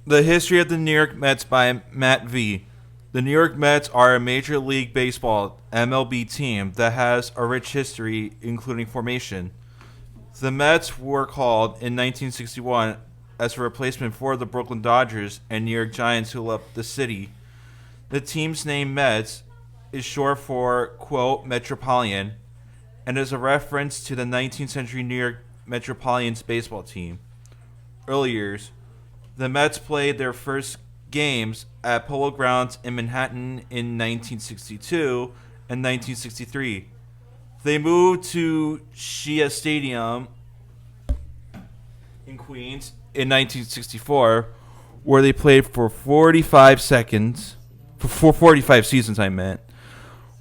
The history of the New York Mets by Matt V. The New York Mets are a Major League Baseball (MLB) team that has a rich history, including formation. The Mets were called in 1961 as a replacement for the Brooklyn Dodgers and New York Giants who left the city. The team's name Mets is short for, quote, Metropolitan, and is a reference to the 19th century New York Metropolitans baseball team. Early years, the Mets played their first games at Polo Grounds in Manhattan in 1962 and 1963. They moved to Shea Stadium in Queens in 1964, where they played for 45 seconds, for 45 seasons, I meant.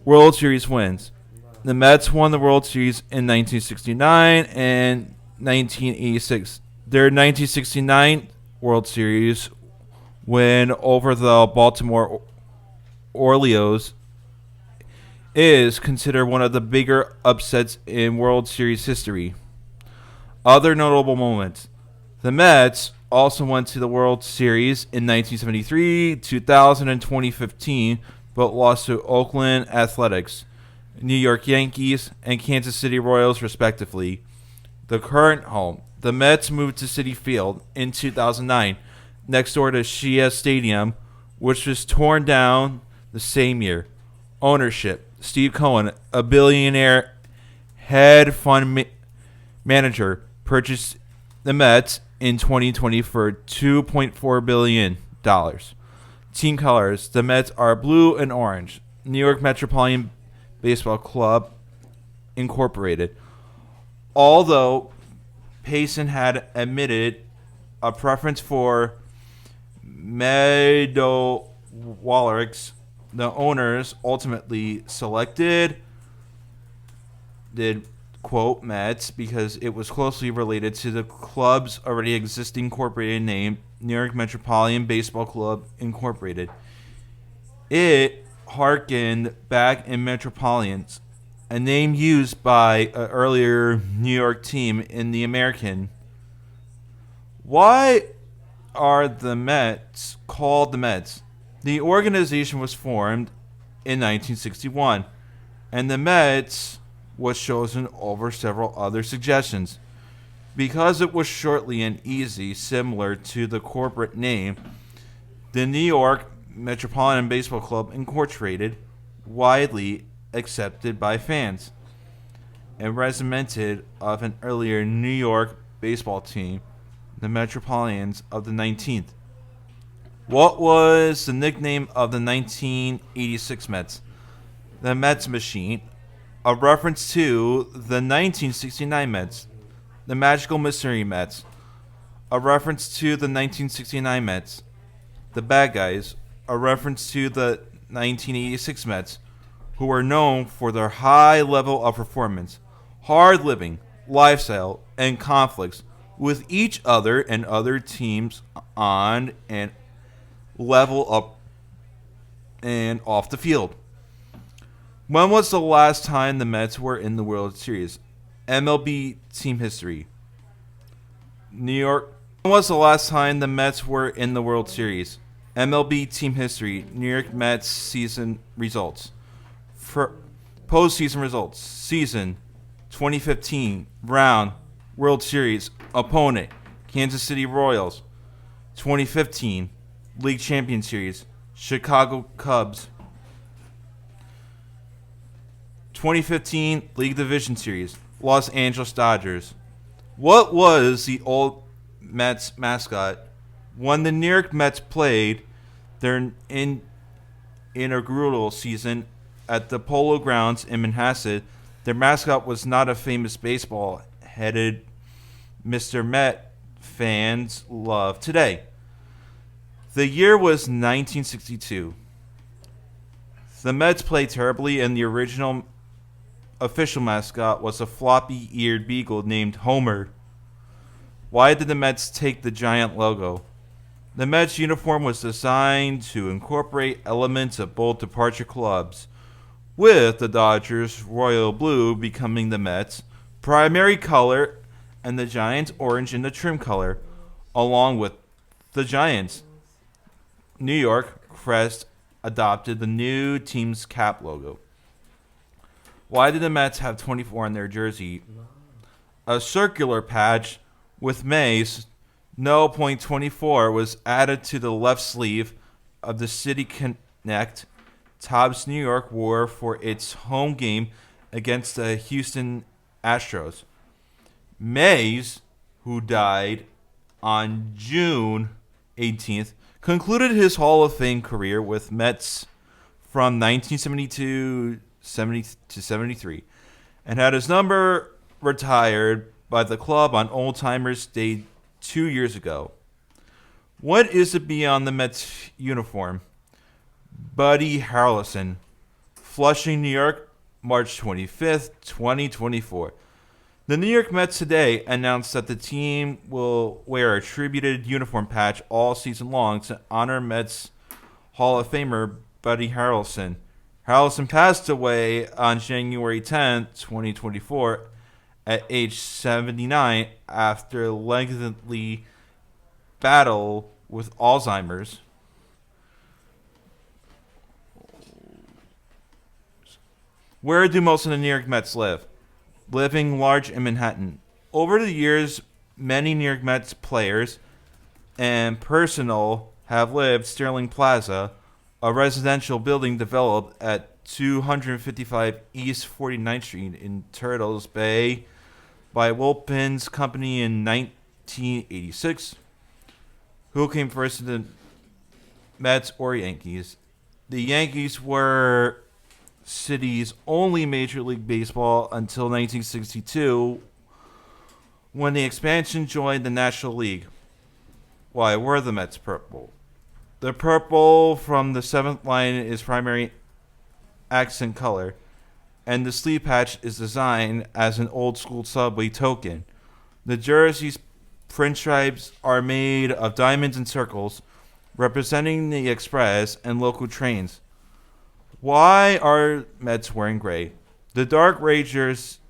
World Series wins. The Mets won the World Series in 1969 and 1986. Their 1969 World Series win over the Baltimore Orioles is considered one of the bigger upsets in World Series history. Other notable moments. The Mets also went to the World Series in 1973, 2000, and 2015, but lost to Oakland Athletics, New York Yankees, and Kansas City Royals, respectively. The current home. The Mets moved to Citi Field in 2009, next door to Shea Stadium, which was torn down the same year. Ownership. Steve Cohen, a billionaire head fund manager, purchased the Mets in 2020 for $2.4 billion. Team colors. The Mets are blue and orange. New York Metropolitan Baseball Club, Incorporated. Although Payson had admitted a preference for Meadow Walrix, the owners ultimately selected did quote Mets because it was closely related to the club's already existing corporate name, New York Metropolitan Baseball Club Incorporated. It harkened back in Metropolitans, a name used by an earlier New York team in the American. Why are the Mets called the Mets? The organization was formed in 1961, and the Mets was chosen over several other suggestions. Because it was shortly and easy, similar to the corporate name, the New York Metropolitan Baseball Club Incorporated, widely accepted by fans, and reminiscent of an earlier New York baseball team, the Metropolitans of the 19th. What was the nickname of the 1986 Mets? The Mets Machine, a reference to the 1969 Mets. The Magical Mystery Mets, a reference to the 1969 Mets. The Bad Guys, a reference to the 1986 Mets, who were known for their high level of performance, hard living, lifestyle, and conflicts with each other and other teams on and level up and off the field. When was the last time the Mets were in the World Series? MLB team history. New York. When was the last time the Mets were in the World Series? MLB team history. New York Mets season results. For postseason results. Season 2015 round World Series opponent Kansas City Royals. 2015 League Champion Series Chicago Cubs. 2015 League Division Series Los Angeles Dodgers. What was the old Mets mascot when the New York Mets played their inaugural season at the Polo Grounds in Manhasset? Their mascot was not a famous baseball-headed Mr. Met fans love today. The year was 1962. The Mets played terribly, and the original official mascot was a floppy-eared beagle named Homer. Why did the Mets take the giant logo? The Mets uniform was designed to incorporate elements of both departure clubs, with the Dodgers' royal blue becoming the Mets' primary color and the Giants' orange in the trim color, along with the Giants. New York crest adopted the new team's cap logo. Why did the Mets have 24 on their jersey? A circular patch with Mays, no point 24 was added to the left sleeve of the City Connect Topps New York wore for its home game against the Houston Astros. Mays, who died on June 18th, concluded his Hall of Fame career with Mets from 1972 to 73 and had his number retired by the club on Old Timers Day 2 years ago. What is to be on the Mets uniform? Buddy Harrelson, Flushing, New York, March 25th, 2024. The New York Mets today announced that the team will wear a tributed uniform patch all season long to honor Mets Hall of Famer Buddy Harrelson. Harrelson passed away on January 10, 2024, at age 79 after a lengthy battle with Alzheimer's. Where do most of the New York Mets live? Living large in Manhattan. Over the years, many New York Mets players and personnel have lived Sterling Plaza, a residential building developed at 255 East 49th Street in Turtles Bay by Wilpin's company in 1986. Who came first to the Mets or Yankees? The Yankees were city's only Major League Baseball until 1962, when the expansion joined the National League. Why were the Mets purple? The purple from the seventh line is primary accent color, and the sleeve patch is designed as an old-school subway token. The jersey's print stripes are made of diamonds and circles, representing the express and local trains. Why are Mets wearing gray? The dark rangers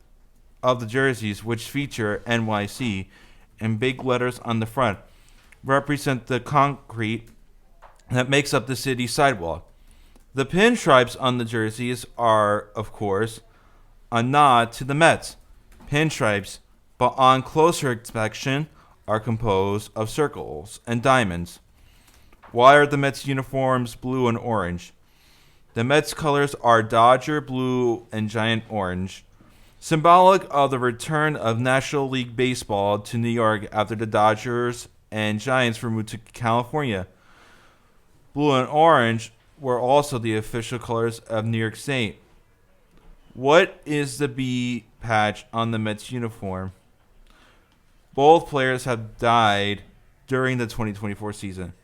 of the jerseys, which feature NYC in big letters on the front, represent the concrete that makes up the city's sidewalk. The pinstripes on the jerseys are, of course, a nod to the Mets. Pinstripes, but on closer inspection, are composed of circles and diamonds. Why are the Mets uniforms blue and orange? The Mets colors are Dodger blue and Giant orange, symbolic of the return of National League Baseball to New York after the Dodgers and Giants were moved to California. Blue and orange were also the official colors of New York State. What is the B patch on the Mets uniform? Both players have died during the 2024 season.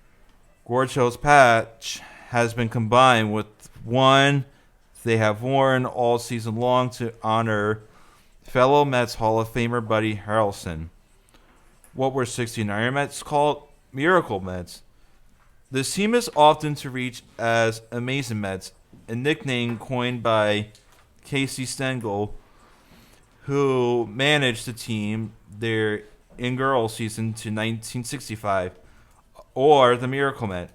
Gorcho's patch has been combined with one they have worn all season long to honor fellow Mets Hall of Famer Buddy Harrelson. What were 69er Mets called? Miracle Mets. The team is often referred as Amazing Mets, a nickname coined by Casey Stengel, who managed the team their inaugural season to 1965, or the Miracle Met.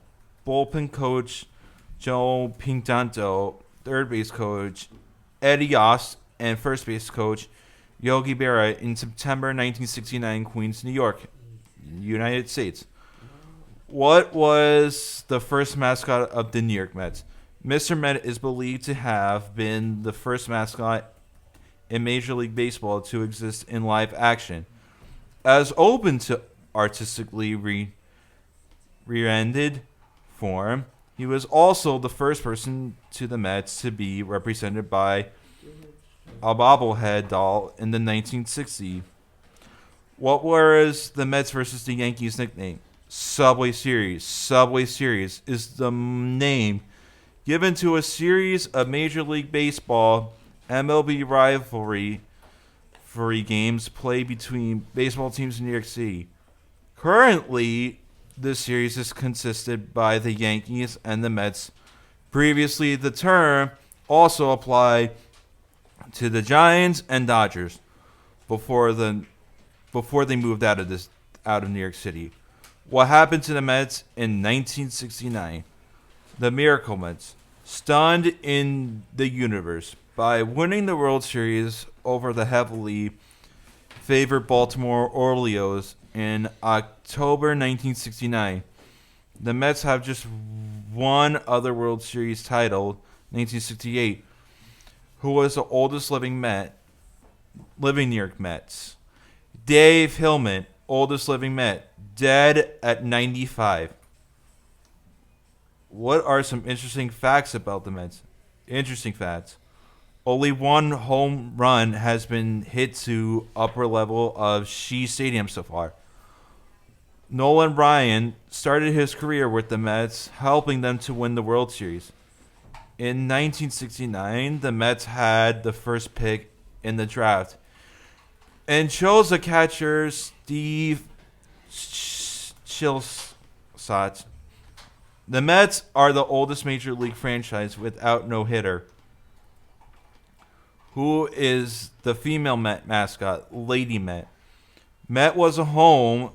Bullpen coach Joe Pintanto, third base coach Eddie Yost, and first base coach Yogi Berra in September 1969, Queens, New York, United States. What was the first mascot of the New York Mets? Mr. Met is believed to have been the first mascot in Major League Baseball to exist in live action. As open to artistically rendered form, he was also the first person to the Mets to be represented by a bobblehead doll in the 1960s. What was the Mets versus the Yankees nickname? Subway Series. Subway Series is the name given to a series of Major League Baseball MLB rivalry games played between baseball teams in New York City. Currently, this series is consisted by the Yankees and the Mets. Previously, the term also applied to the Giants and Dodgers before they moved out of New York City. What happened to the Mets in 1969? The Miracle Mets, stunned in the universe by winning the World Series over the heavily favored Baltimore Orioles in October 1969. The Mets have just one other World Series title, 1968. Who was the oldest living New York Mets? Dave Hillman, oldest living Met, dead at 95. What are some interesting facts about the Mets? Interesting facts. Only one home run has been hit to upper level of Shea Stadium so far. Nolan Ryan started his career with the Mets, helping them to win the World Series. In 1969, the Mets had the first pick in the draft and chose the catcher Steve Chilsott. The Mets are the oldest major league franchise without no hitter. Who is the female Met mascot? Lady Met. Met was a home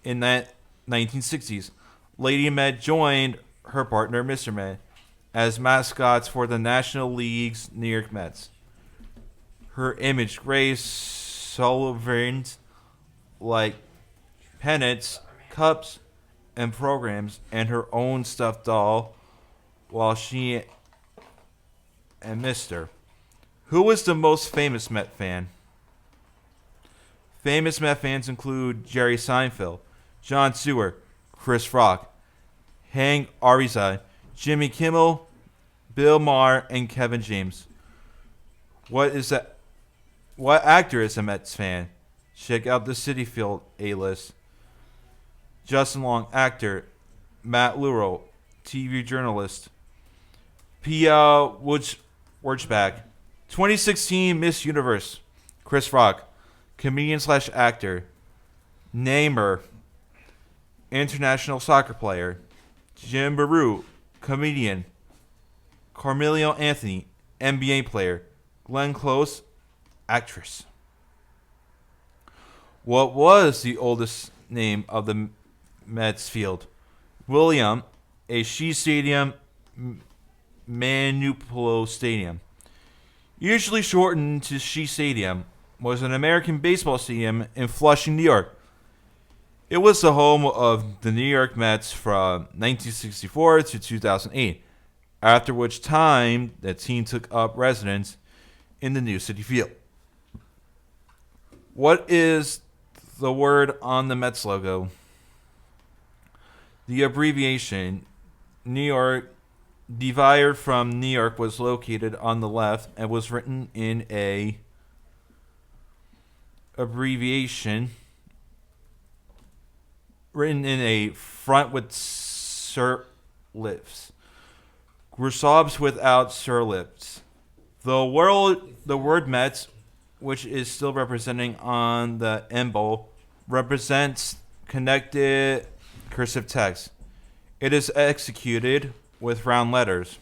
in the 1960s. Lady Met joined her partner, Mr. Met, as mascots for the National League's New York Mets. Her image graced sovereigns like pennants, cups, and programs, and her own stuffed doll, while she and Mr. Who is the most famous Met fan? Famous Met fans include Jerry Seinfeld, Jon Stewart, Chris Rock, Hank Azaria, Jimmy Kimmel, Bill Maher, and Kevin James. What actor is a Mets fan? Check out the Citi Field A-list. Justin Long, actor. Matt Lurel, TV journalist. Pia Wurtzbach, 2016 Miss Universe. Chris Rock, comedian/actor. Neymar, international soccer player. Jim Baru, comedian. Carmelo Anthony, NBA player. Glenn Close, actress. What was the oldest name of the Mets field? William, a Shea Stadium, Manipula Stadium. Usually shortened to Shea Stadium, was an American baseball stadium in Flushing, New York. It was the home of the New York Mets from 1964 to 2008, after which time the team took up residence in the new Citi Field. What is the word on the Mets logo? The abbreviation New York, derived from New York, was located on the left and was written in a abbreviation written in a front with surlifts. Grisabs without surlifts. The word Mets, which is still representing on the emblem, represents connected cursive text. It is executed with round letters.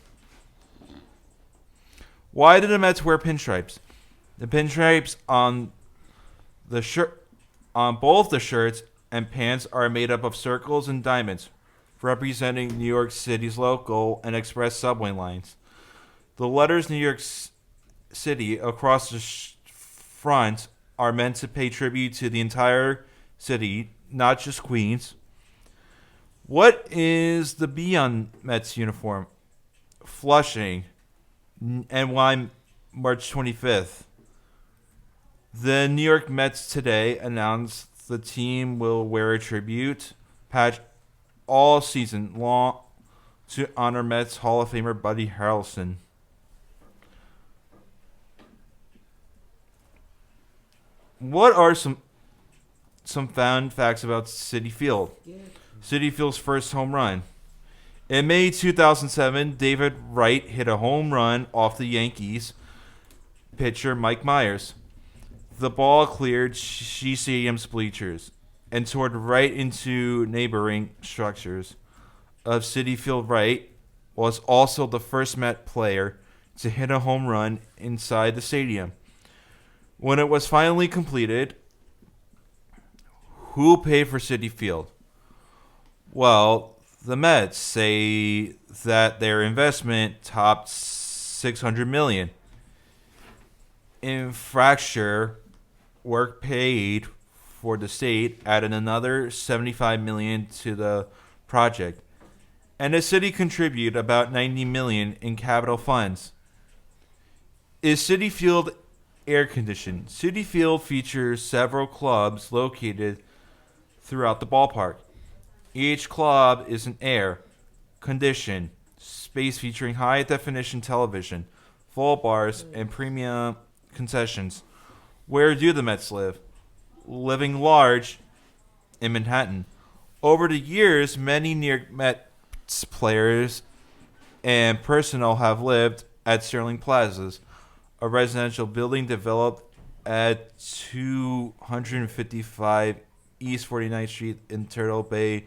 Why do the Mets wear pinstripes? The pinstripes on the shirt, on both the shirts and pants, are made up of circles and diamonds, representing New York City's local and express subway lines. The letters New York City across the front are meant to pay tribute to the entire city, not just Queens. What is the B on Mets uniform? Flushing, NY, March 25th. The New York Mets today announced the team will wear a tribute patch all season long to honor Mets Hall of Famer Buddy Harrelson. What are some fun facts about Citi Field? Citi Field's first home run. In May 2007, David Wright hit a home run off the Yankees pitcher Mike Myers. The ball cleared Shea Stadium's bleachers and toured right into neighboring structures of Citi Field. Wright was also the first Met player to hit a home run inside the stadium. When it was finally completed, who paid for Citi Field? Well, the Mets say that their investment topped 600 million. Infrastructure work paid for the state added another 75 million to the project, and the city contributed about 90 million in capital funds. Is City Field air conditioned? City Field features several clubs located throughout the ballpark. Each club is an air conditioned space featuring high definition television, full bars, and premium concessions. Where do the Mets live? Living large in Manhattan. Over the years, many near Mets players and personnel have lived at Sterling Plazas, a residential building developed at 255 East 49th Street in Turtle Bay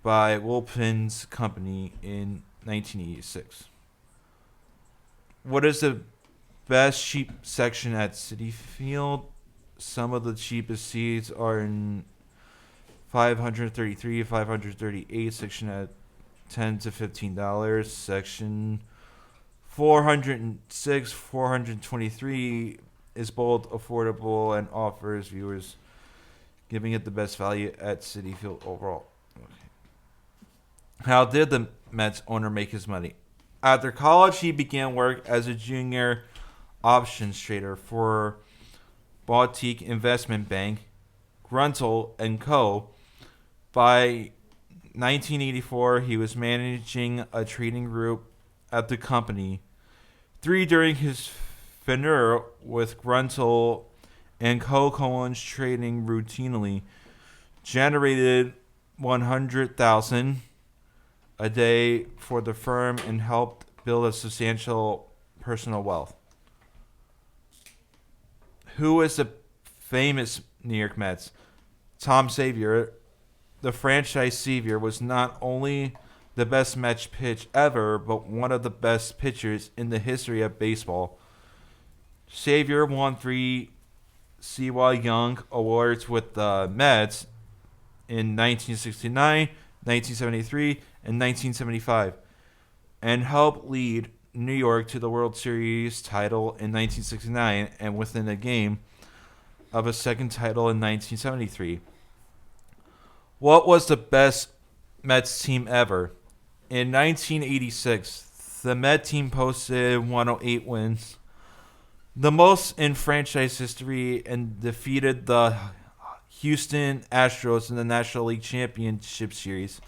by Wilpin's Company in 1986. What is the best cheap section at City Field? Some of the cheapest seats are in 533, 538 section at $10 to $15. Section 406, 423 is both affordable and offers viewers giving it the best value at City Field overall. Okay. How did the Mets owner make his money? After college, he began work as a junior options trader for boutique investment bank Gruntle and Co. By 1984, he was managing a trading group at the company. Three during his tenure with Gruntle and Co. Cohen's trading routinely generated 100,000 a day for the firm and helped build a substantial personal wealth. Who is the famous New York Mets? Tom Sevier, the franchise savior, was not only the best Mets pitch ever, but one of the best pitchers in the history of baseball. Savior won 3 C.Y. Young awards with the Mets in 1969, 1973, and 1975, and helped lead New York to the World Series title in 1969 and within a game of a second title in 1973. What was the best Mets team ever? In 1986, the Mets team posted 108 wins, the most in franchise history, and defeated the Houston Astros in the National League Championship Series,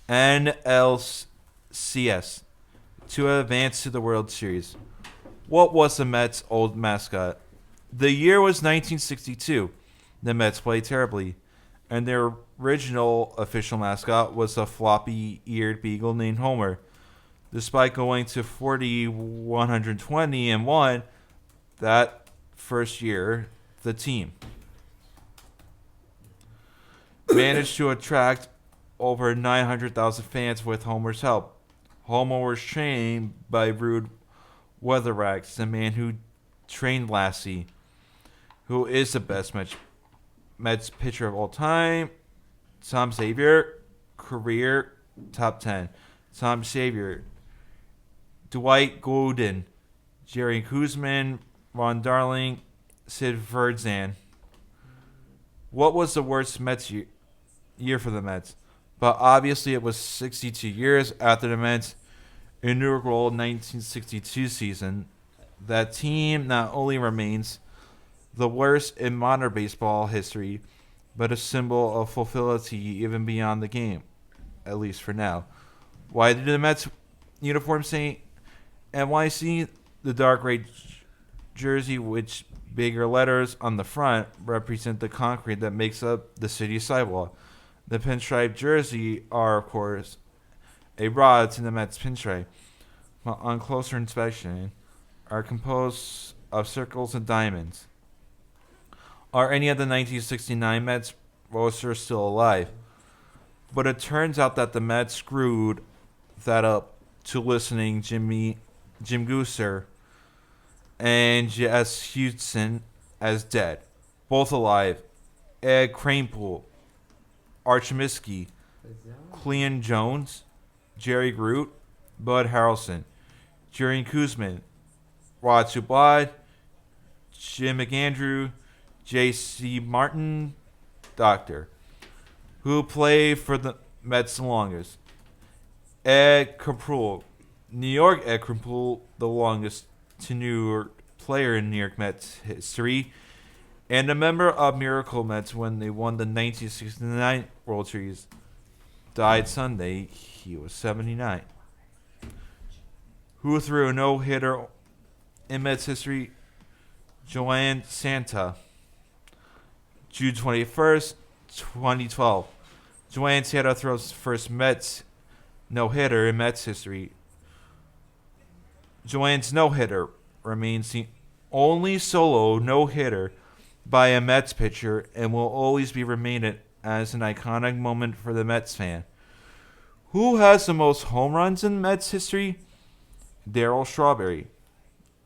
NLCS, to advance to the World Series. What was the Mets' old mascot? The year was 1962. The Mets played terribly, and their original official mascot was a floppy-eared beagle named Homer. Despite going to 40, 120, and 1 that first year, the team managed to attract over 900,000 fans with Homer's help. Homer was trained by Rude Weatherax, the man who trained Lassie, who is the best Mets pitcher of all time. Tom Sevier, career top 10. Tom Sevier, Dwight Gooden, Jerry Koosman, Ron Darling, Sid Verdzan. What was the worst Mets year for the Mets? But obviously it was 62 years after the Mets' inaugural 1962 season. That team not only remains the worst in modern baseball history, but a symbol of futility even beyond the game, at least for now. Why did the Mets uniform say NYC? The dark gray jersey, which bigger letters on the front represent the concrete that makes up the city's sidewalk. The pinstripe jersey are, of course, a rod to the Mets pinstripe, but on closer inspection, are composed of circles and diamonds. Are any of the 1969 Mets rosters still alive? But it turns out that the Mets screwed that up to listening Jim Gooser and Jess Houston as dead. Both alive. Ed Kranepool, Archimiski, Cleon Jones, Jerry Groot, Bud Harrelson, Jerry Kuzman, Rod Subad, Jim McAndrew, J.C. Martin, Doctor, who played for the Mets the longest. Ed Caprul, New York Ed Caprul, the longest tenured player in New York Mets history, and a member of Miracle Mets when they won the 1969 World Series. Died Sunday. He was 79. Who threw a no-hitter in Mets history? Joanne Santa. June 21st, 2012. Joanne Santa throws first Mets no-hitter in Mets history. Joanne's no-hitter remains the only solo no-hitter by a Mets pitcher and will always be remembered as an iconic moment for the Mets fan. Who has the most home runs in Mets history? Darryl Strawberry.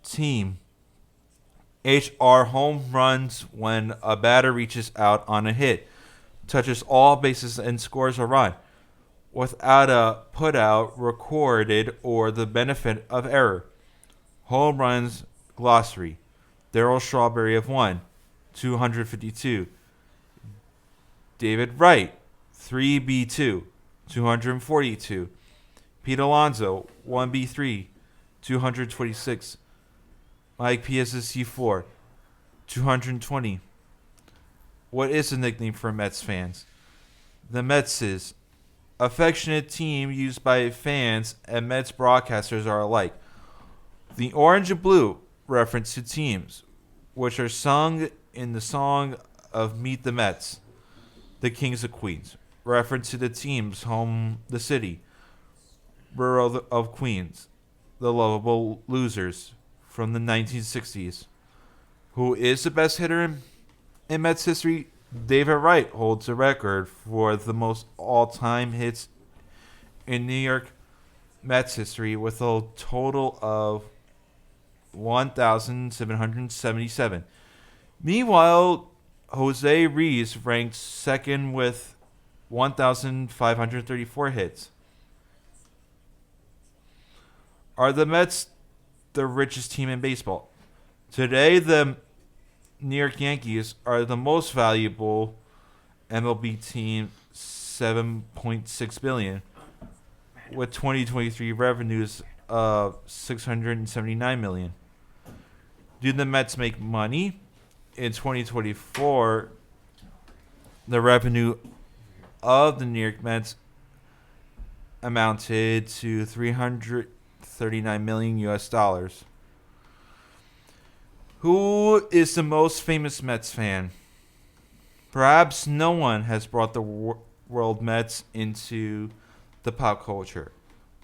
Team. HR home runs when a batter reaches out on a hit, touches all bases and scores a run, without a putout recorded or the benefit of error. Home runs glossary. Darryl Strawberry of 1, 252. David Wright, 3B2, 242. Pete Alonso, 1B3, 226. Mike PSSC 4, 220. What is the nickname for Mets fans? The Mets is affectionate team used by fans and Mets broadcasters are alike. The orange and blue reference to teams, which are sung in the song of Meet the Mets, the Kings of Queens, reference to the team's home, the city, borough of Queens, the lovable losers from the 1960s. Who is the best hitter in Mets history? David Wright holds the record for the most all-time hits in New York Mets history with a total of 1,777. Meanwhile, Jose Reyes ranked second with 1,534 hits. Are the Mets the richest team in baseball? Today, the New York Yankees are the most valuable MLB team, $7.6 billion, with 2023 revenues of $679 million. Do the Mets make money? In 2024, the revenue of the New York Mets amounted to $339 million US. Who is the most famous Mets fan? Perhaps no one has brought the world Mets into the pop culture.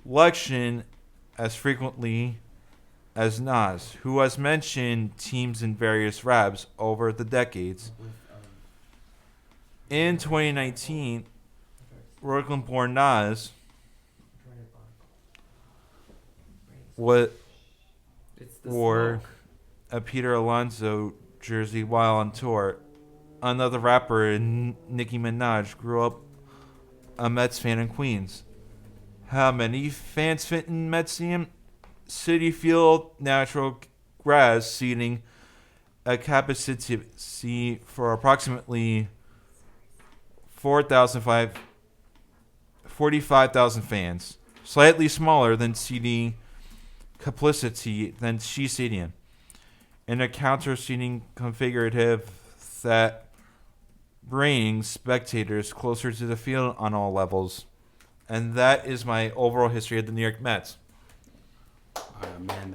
Lection as frequently as Nas, who has mentioned teams in various raps over the decades. In 2019, Brooklyn-born Nas wore a Peter Alonso jersey while on tour. Another rapper, Nicki Minaj, grew up a Mets fan in Queens. How many fans fit in Mets Stadium? Citi Field natural grass seating a capacity for approximately 45,000 fans, slightly smaller than seating capacity than Shea Stadium, and a counter seating configurative that brings spectators closer to the field on all levels. And that is my overall history of the New York Mets. Man,